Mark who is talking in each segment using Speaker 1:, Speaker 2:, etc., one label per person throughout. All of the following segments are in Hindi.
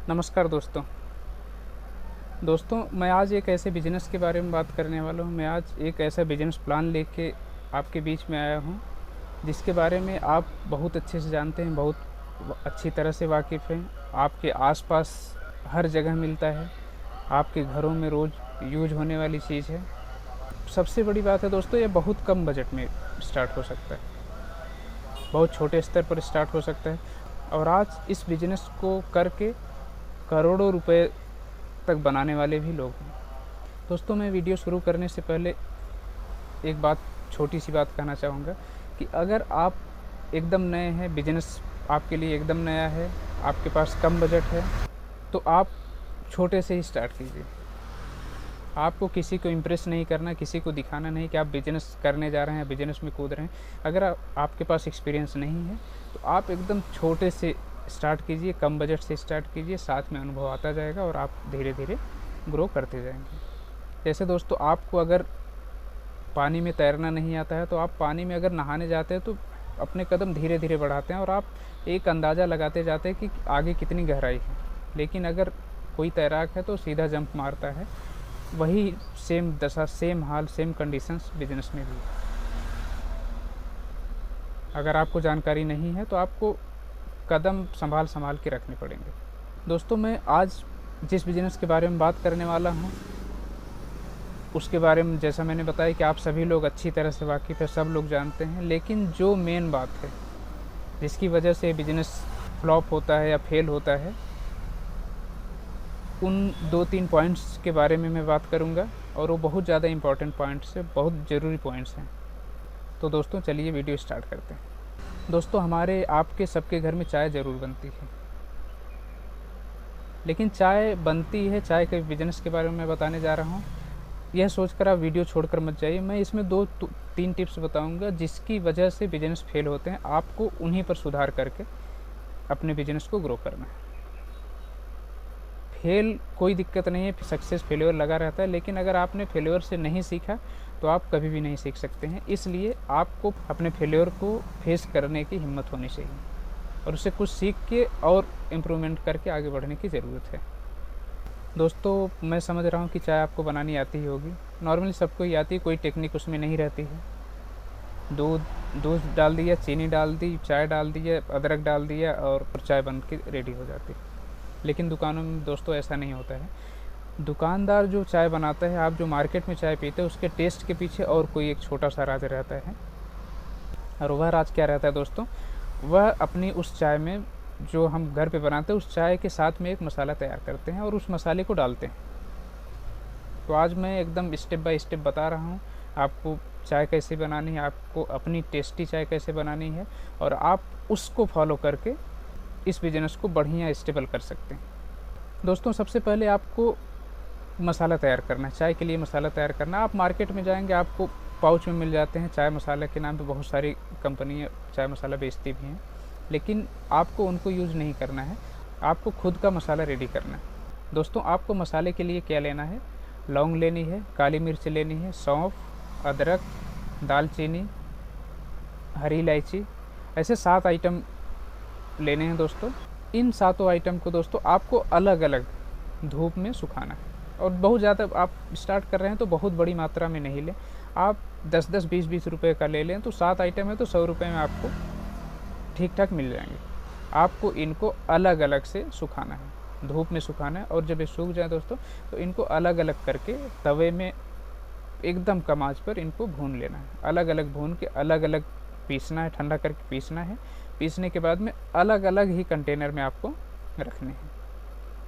Speaker 1: नमस्कार दोस्तों, मैं आज एक ऐसे बिज़नेस के बारे में बात करने वाला हूँ। मैं आज एक ऐसा बिज़नेस प्लान लेके आपके बीच में आया हूँ, जिसके बारे में आप बहुत अच्छे से जानते हैं, बहुत अच्छी तरह से वाकिफ़ हैं। आपके आसपास हर जगह मिलता है, आपके घरों में रोज़ यूज़ होने वाली चीज़ है। सबसे बड़ी बात है दोस्तों, ये बहुत कम बजट में स्टार्ट हो सकता है, बहुत छोटे स्तर पर स्टार्ट हो सकता है और आज इस बिज़नेस को करके करोड़ों रुपए तक बनाने वाले भी लोग हैं। दोस्तों, मैं वीडियो शुरू करने से पहले एक बात, छोटी सी बात कहना चाहूँगा कि अगर आप एकदम नए हैं, बिज़नेस आपके लिए एकदम नया है, आपके पास कम बजट है, तो आप छोटे से ही स्टार्ट कीजिए। आपको किसी को इम्प्रेस नहीं करना, किसी को दिखाना नहीं कि आप बिज़नेस करने जा रहे हैं, बिज़नेस में कूद रहे हैं। अगर आपके पास एक्सपीरियंस नहीं है तो आप एकदम छोटे से स्टार्ट कीजिए, कम बजट से स्टार्ट कीजिए, साथ में अनुभव आता जाएगा और आप धीरे धीरे ग्रो करते जाएंगे। जैसे दोस्तों, आपको अगर पानी में तैरना नहीं आता है तो आप पानी में अगर नहाने जाते हैं तो अपने कदम धीरे धीरे बढ़ाते हैं और आप एक अंदाज़ा लगाते जाते हैं कि आगे कितनी गहराई है। लेकिन अगर कोई तैराक है तो सीधा जंप मारता है। वही सेम दशा, सेम हाल, सेम कंडीशंस बिजनेस में भी है। अगर आपको जानकारी नहीं है तो आपको कदम संभाल संभाल के रखने पड़ेंगे। दोस्तों, मैं आज जिस बिज़नेस के बारे में बात करने वाला हूँ उसके बारे में, जैसा मैंने बताया कि आप सभी लोग अच्छी तरह से वाकिफ़ है, सब लोग जानते हैं। लेकिन जो मेन बात है जिसकी वजह से बिज़नेस फ्लॉप होता है या फेल होता है, उन 2-3 पॉइंट्स के बारे में मैं बात करूंगा और वो बहुत ज़्यादा इम्पॉर्टेंट पॉइंट्स हैं, बहुत ज़रूरी पॉइंट्स हैं। तो दोस्तों, चलिए वीडियो स्टार्ट करते हैं। दोस्तों, हमारे आपके सबके घर में चाय ज़रूर बनती है, लेकिन चाय बनती है, चाय के बिज़नेस के बारे में मैं बताने जा रहा हूँ। यह सोचकर आप वीडियो छोड़कर मत जाइए। मैं इसमें 2-3 टिप्स बताऊंगा जिसकी वजह से बिज़नेस फेल होते हैं। आपको उन्हीं पर सुधार करके अपने बिज़नेस को ग्रो करना है। फेल कोई दिक्कत नहीं है, सक्सेस फेलियर लगा रहता है, लेकिन अगर आपने फेलियर से नहीं सीखा तो आप कभी भी नहीं सीख सकते हैं। इसलिए आपको अपने फेलियर को फेस करने की हिम्मत होनी चाहिए और उससे कुछ सीख के और इम्प्रूवमेंट करके आगे बढ़ने की ज़रूरत है। दोस्तों, मैं समझ रहा हूँ कि चाय आपको बनानी आती ही होगी, नॉर्मली सबको ही आती है, कोई टेक्निक उसमें नहीं रहती है। दूध डाल दिया, चीनी डाल दी, चाय डाल दिया, अदरक डाल दिया और चाय बन के रेडी हो जाती है। लेकिन दुकानों में दोस्तों ऐसा नहीं होता है। दुकानदार जो चाय बनाता है, आप जो मार्केट में चाय पीते हैं, उसके टेस्ट के पीछे और कोई एक छोटा सा राज रहता है। और वह राज क्या रहता है दोस्तों? वह अपनी उस चाय में, जो हम घर पे बनाते हैं, उस चाय के साथ में एक मसाला तैयार करते हैं और उस मसाले को डालते हैं। तो आज मैं एकदम स्टेप बाय स्टेप बता रहा हूँ आपको चाय कैसे बनानी है, आपको अपनी टेस्टी चाय कैसे बनानी है, और आप उसको फॉलो करके इस बिज़नेस को बढ़िया स्टेबल कर सकते हैं। दोस्तों, सबसे पहले आपको मसाला तैयार करना है। चाय के लिए मसाला तैयार करना, आप मार्केट में जाएंगे, आपको पाउच में मिल जाते हैं। चाय मसाला के नाम पे बहुत सारी कंपनियाँ चाय मसाला बेचती भी हैं, लेकिन आपको उनको यूज़ नहीं करना है, आपको खुद का मसाला रेडी करना है। दोस्तों, आपको मसाले के लिए क्या लेना है? लौंग लेनी है, काली मिर्च लेनी है, सौंफ, अदरक, दालचीनी, हरी इलायची, ऐसे 7 आइटम लेने हैं दोस्तों। इन 7 आइटम को दोस्तों आपको अलग अलग धूप में सुखाना है। और बहुत ज़्यादा आप स्टार्ट कर रहे हैं तो बहुत बड़ी मात्रा में नहीं लें, आप 10-10, 20-20 रुपये का ले लें तो 7 आइटम है तो 100 रुपये में आपको ठीक ठाक मिल जाएंगे। आपको इनको अलग अलग से सुखाना है, धूप में सुखाना है, और जब ये सूख जाए दोस्तों तो इनको अलग अलग करके तवे में एकदम कम आंच पर इनको भून लेना है। अलग अलग भून के अलग अलग पीसना है, ठंडा करके पीसना है। पीसने के बाद में अलग अलग ही कंटेनर में आपको रखने हैं।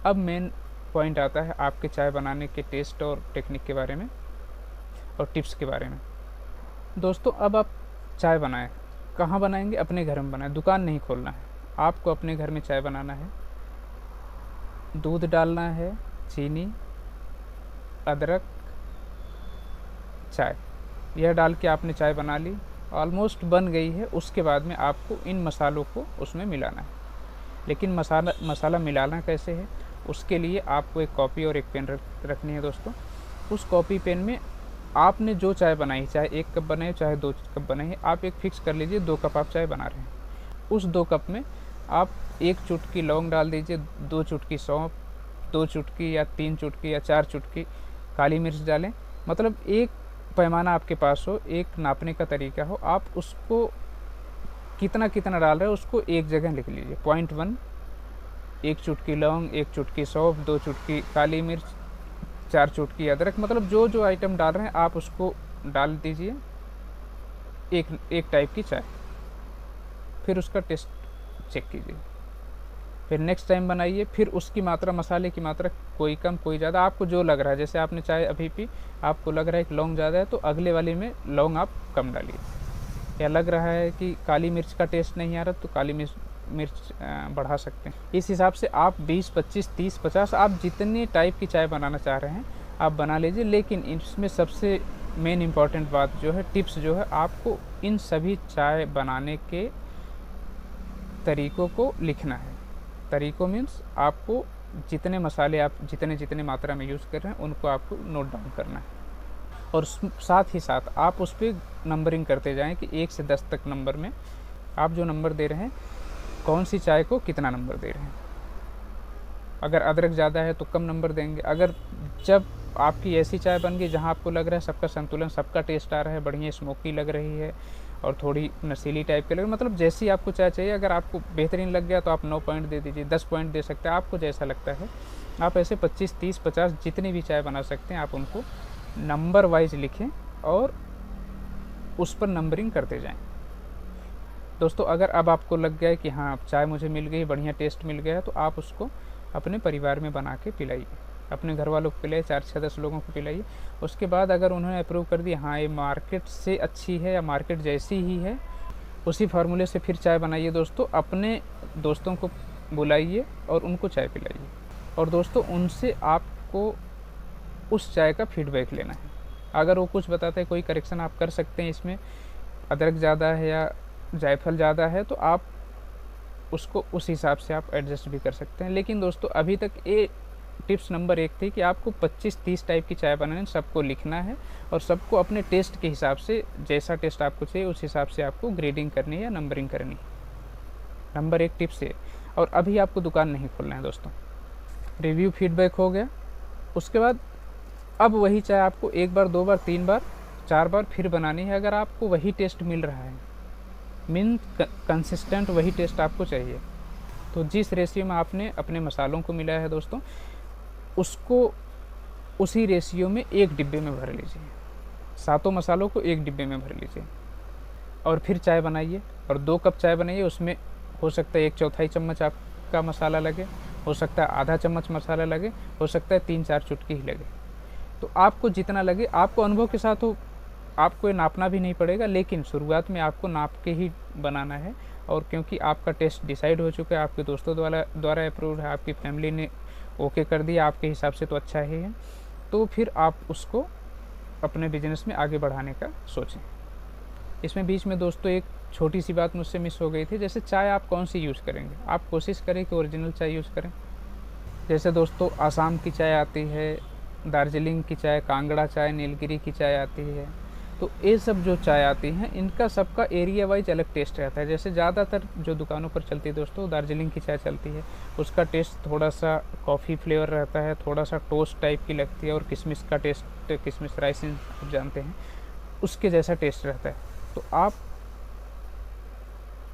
Speaker 1: अब मेन पॉइंट आता है आपके चाय बनाने के टेस्ट और टेक्निक के बारे में और टिप्स के बारे में। दोस्तों, अब आप चाय बनाएं, कहाँ बनाएंगे? अपने घर में बनाएं, दुकान नहीं खोलना है। आपको अपने घर में चाय बनाना है। दूध डालना है, चीनी, अदरक, चाय, यह डाल के आपने चाय बना ली, ऑलमोस्ट बन गई है। उसके बाद में आपको इन मसालों को उसमें मिलाना है। लेकिन मसाला मिलाना कैसे है? उसके लिए आपको एक कॉपी और एक पेन रखनी है दोस्तों। उस कॉपी पेन में आपने जो चाय बनाई, चाहे 1 कप बनाई चाहे 2 कप बनाई है, आप एक फ़िक्स कर लीजिए 2 कप आप चाय बना रहे हैं। उस 2 कप में आप 1 चुटकी लौंग डाल दीजिए, 2 चुटकी सौंफ, 2 चुटकी या 3 चुटकी या 4 चुटकी काली मिर्च डालें। मतलब एक पैमाना आपके पास हो, एक नापने का तरीका हो, आप उसको कितना कितना डाल रहे हो उसको एक जगह लिख लीजिए। पॉइंट 1, 1 चुटकी लौंग, 1 चुटकी सौंफ, 2 चुटकी काली मिर्च, 4 चुटकी अदरक। मतलब जो जो आइटम डाल रहे हैं आप उसको डाल दीजिए, एक टाइप की चाय। फिर उसका टेस्ट चेक कीजिए। फिर नेक्स्ट टाइम बनाइए, फिर उसकी मात्रा, मसाले की मात्रा कोई कम कोई ज़्यादा, आपको जो लग रहा है। जैसे आपने चाय अभी पी, आपको लग रहा है कि लौंग ज़्यादा है तो अगले वाले में लौंग आप कम डालिए। या लग रहा है कि काली मिर्च का टेस्ट नहीं आ रहा तो काली मिर्च बढ़ा सकते हैं। इस हिसाब से आप 20, 25, 30, 50 आप जितनी टाइप की चाय बनाना चाह रहे हैं आप बना लीजिए। लेकिन इसमें सबसे मेन इम्पॉर्टेंट बात जो है, टिप्स जो है, आपको इन सभी चाय बनाने के तरीक़ों को लिखना है। तरीक़ों मीन्स आपको जितने मसाले आप जितने मात्रा में यूज़ कर रहे हैं उनको आपको नोट डाउन करना है। और साथ ही साथ आप उस पर नंबरिंग करते जाएं कि 1 से 10 तक नंबर में आप जो नंबर दे रहे हैं कौन सी चाय को कितना नंबर दे रहे हैं। अगर अदरक ज़्यादा है तो कम नंबर देंगे। अगर जब आपकी ऐसी चाय बन गई जहाँ आपको लग रहा है सबका संतुलन, सबका टेस्ट आ रहा है, बढ़िया स्मोकी लग रही है और थोड़ी नशीली टाइप के लग रही है, मतलब जैसी आपको चाय चाहिए, अगर आपको बेहतरीन लग गया तो आप 9 पॉइंट दे दीजिए, 10 पॉइंट दे सकते हैं, आपको जैसा लगता है। आप ऐसे 25, 30, 50 जितनी भी चाय बना सकते हैं आप उनको नंबर वाइज लिखें और उस पर नंबरिंग करते जाएं। दोस्तों अगर अब आपको लग गया है कि हाँ चाय मुझे मिल गई, बढ़िया टेस्ट मिल गया है, तो आप उसको अपने परिवार में बना के पिलाइए, अपने घर वालों को पिलाइए, 4, 6, 10 लोगों को पिलाइए। उसके बाद अगर उन्होंने अप्रूव कर दिया हाँ ये मार्केट से अच्छी है या मार्केट जैसी ही है, उसी फार्मूले से फिर चाय बनाइए। दोस्तों अपने दोस्तों को बुलाइए और उनको चाय पिलाइए। और दोस्तों उनसे आपको उस चाय का फीडबैक लेना है। अगर वो कुछ बताते हैं, कोई करेक्शन आप कर सकते हैं, इसमें अदरक ज़्यादा है या जायफल ज़्यादा है तो आप उसको उस हिसाब से आप एडजस्ट भी कर सकते हैं। लेकिन दोस्तों अभी तक ये टिप्स नंबर 1 थी कि आपको 25-30 टाइप की चाय बनानी, सबको लिखना है और सबको अपने टेस्ट के हिसाब से, जैसा टेस्ट आपको चाहिए उस हिसाब से आपको ग्रेडिंग करनी है या नंबरिंग करनी है। नंबर 1 टिप्स है। और अभी आपको दुकान नहीं खोलना है दोस्तों। रिव्यू फीडबैक हो गया, उसके बाद अब वही चाय आपको 1 बार, 2 बार, 3 बार, 4 बार फिर बनानी है। अगर आपको वही टेस्ट मिल रहा है, मीन कंसिस्टेंट वही टेस्ट आपको चाहिए, तो जिस रेशियो में आपने अपने मसालों को मिलाया है दोस्तों, उसको उसी रेशियो में 1 डिब्बे में भर लीजिए। 7 मसालों को 1 डिब्बे में भर लीजिए और फिर चाय बनाइए। और 2 कप चाय बनाइए, उसमें हो सकता है 1/4 चम्मच आपका मसाला लगे, हो सकता है आधा चम्मच मसाला लगे, हो सकता है 3-4 चुटकी ही लगे। तो आपको जितना लगे, आपको अनुभव के साथ हो, आपको ये नापना भी नहीं पड़ेगा, लेकिन शुरुआत में आपको नाप के ही बनाना है। और क्योंकि आपका टेस्ट डिसाइड हो चुका है, आपके दोस्तों द्वारा अप्रूव्ड है, आपकी फैमिली ने ओके कर दिया आपके हिसाब से, तो अच्छा ही है। तो फिर आप उसको अपने बिजनेस में आगे बढ़ाने का सोचें। इसमें बीच में दोस्तों एक छोटी सी बात मुझसे मिस हो गई थी। जैसे चाय आप कौन सी यूज़ करेंगे, आप कोशिश करें कि ओरिजिनल चाय यूज़ करें। जैसे दोस्तों आसाम की चाय आती है, दार्जिलिंग की चाय, कांगड़ा चाय, नीलगिरी की चाय आती है। तो ये सब जो चाय आती हैं इनका सबका एरिया वाइज अलग टेस्ट रहता है। जैसे ज़्यादातर जो दुकानों पर चलती है दोस्तों, दार्जिलिंग की चाय चलती है, उसका टेस्ट थोड़ा सा कॉफ़ी फ्लेवर रहता है, थोड़ा सा टोस्ट टाइप की लगती है, और किशमिश का टेस्ट, किशमिश राइसिन आप जानते हैं, उसके जैसा टेस्ट रहता है। तो आप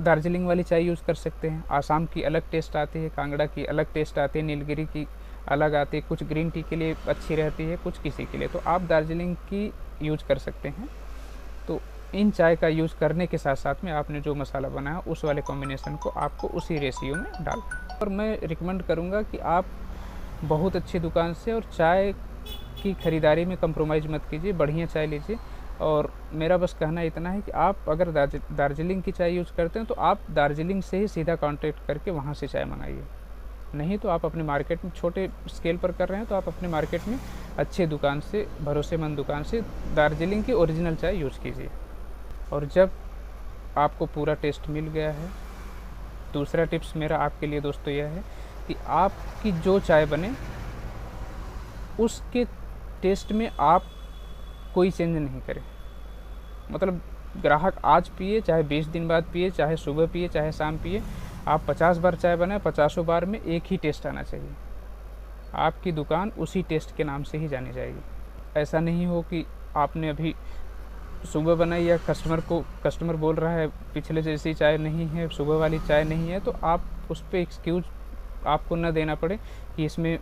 Speaker 1: दार्जिलिंग वाली चाय यूज़ कर सकते हैं। आसाम की अलग टेस्ट आती है, कांगड़ा की अलग टेस्ट आती है, नीलगिरी की अलग आती है, कुछ ग्रीन टी के लिए अच्छी रहती है, कुछ किसी के लिए। तो आप दार्जिलिंग की यूज़ कर सकते हैं। तो इन चाय का यूज़ करने के साथ साथ में आपने जो मसाला बनाया उस वाले कॉम्बिनेशन को आपको उसी रेशियो में डालना है। और मैं रिकमेंड करूँगा कि आप बहुत अच्छी दुकान से और चाय की ख़रीदारी में कंप्रोमाइज़ मत कीजिए, बढ़िया चाय लीजिए। और मेरा बस कहना इतना है कि आप अगर दार्जिलिंग की चाय यूज़ करते हैं तो आप दार्जिलिंग से ही सीधा कांटेक्ट करके वहाँ से चाय मंगाइए। नहीं तो आप अपने मार्केट में छोटे स्केल पर कर रहे हैं तो आप अपने मार्केट में अच्छे दुकान से, भरोसेमंद दुकान से दार्जिलिंग की ओरिजिनल चाय यूज़ कीजिए। और जब आपको पूरा टेस्ट मिल गया है, दूसरा टिप्स मेरा आपके लिए दोस्तों यह है कि आपकी जो चाय बने उसके टेस्ट में आप कोई चेंज नहीं करें। मतलब ग्राहक आज पिए, चाहे 20 दिन बाद पिए, चाहे सुबह पिए, चाहे शाम पिए, आप 50 बार चाय बनाए, 50 बार में एक ही टेस्ट आना चाहिए। आपकी दुकान उसी टेस्ट के नाम से ही जानी जाएगी। ऐसा नहीं हो कि आपने अभी सुबह बनाई या कस्टमर बोल रहा है पिछले जैसी चाय नहीं है, सुबह वाली चाय नहीं है, तो आप उस पर एक्सक्यूज़ आपको न देना पड़े कि इसमें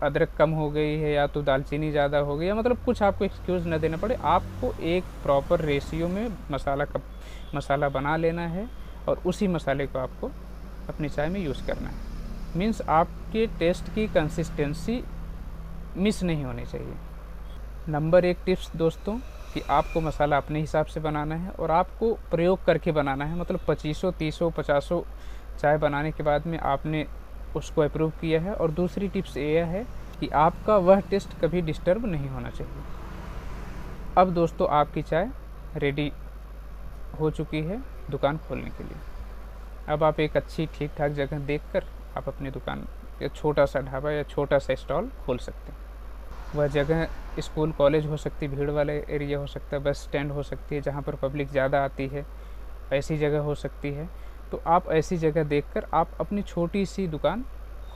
Speaker 1: अदरक कम हो गई है या तो दालचीनी ज़्यादा हो गई, या मतलब कुछ आपको एक्सक्यूज़ न देना पड़े। आपको एक प्रॉपर रेशियो में मसाला बना लेना है और उसी मसाले को आपको अपनी चाय में यूज़ करना है। मीन्स आपके टेस्ट की कंसिस्टेंसी मिस नहीं होनी चाहिए। नंबर 1 टिप्स दोस्तों कि आपको मसाला अपने हिसाब से बनाना है और आपको प्रयोग करके बनाना है। मतलब 2500, 3000, 50 चाय बनाने के बाद में आपने उसको अप्रूव किया है। और दूसरी टिप्स ये है कि आपका वह टेस्ट कभी डिस्टर्ब नहीं होना चाहिए। अब दोस्तों आपकी चाय रेडी हो चुकी है दुकान खोलने के लिए। अब आप एक अच्छी ठीक ठाक जगह देखकर आप अपनी दुकान या छोटा सा ढाबा या छोटा सा स्टॉल खोल सकते हैं। वह जगह स्कूल कॉलेज हो सकती है, भीड़ वाले एरिया हो सकता है, बस स्टैंड हो सकती है जहाँ पर पब्लिक ज़्यादा आती है, ऐसी जगह हो सकती है। तो आप ऐसी जगह देखकर आप अपनी छोटी सी दुकान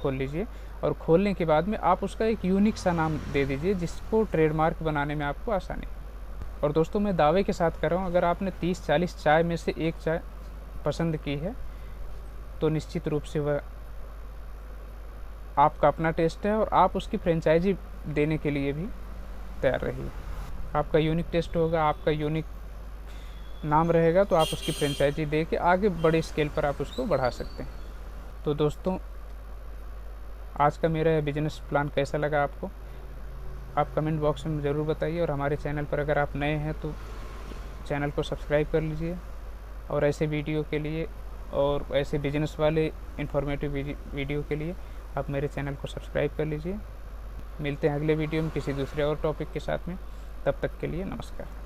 Speaker 1: खोल लीजिए और खोलने के बाद में आप उसका एक यूनिक सा नाम दे दीजिए जिसको ट्रेडमार्क बनाने में आपको आसानी। और दोस्तों मैं दावे के साथ कर रहा हूँ, अगर आपने 30-40 चाय में से एक चाय पसंद की है तो निश्चित रूप से वह आपका अपना टेस्ट है और आप उसकी फ्रेंचाइजी देने के लिए भी तैयार रहिए। आपका यूनिक टेस्ट होगा, आपका यूनिक नाम रहेगा, तो आप उसकी फ्रेंचाइजी दे के आगे बड़े स्केल पर आप उसको बढ़ा सकते हैं। तो दोस्तों आज का मेरा बिजनेस प्लान कैसा लगा आपको, आप कमेंट बॉक्स में ज़रूर बताइए। और हमारे चैनल पर अगर आप नए हैं तो चैनल को सब्सक्राइब कर लीजिए और ऐसे वीडियो के लिए और ऐसे बिजनेस वाले इंफॉर्मेटिव वीडियो के लिए आप मेरे चैनल को सब्सक्राइब कर लीजिए। मिलते हैं अगले वीडियो में किसी दूसरे और टॉपिक के साथ में। तब तक के लिए नमस्कार।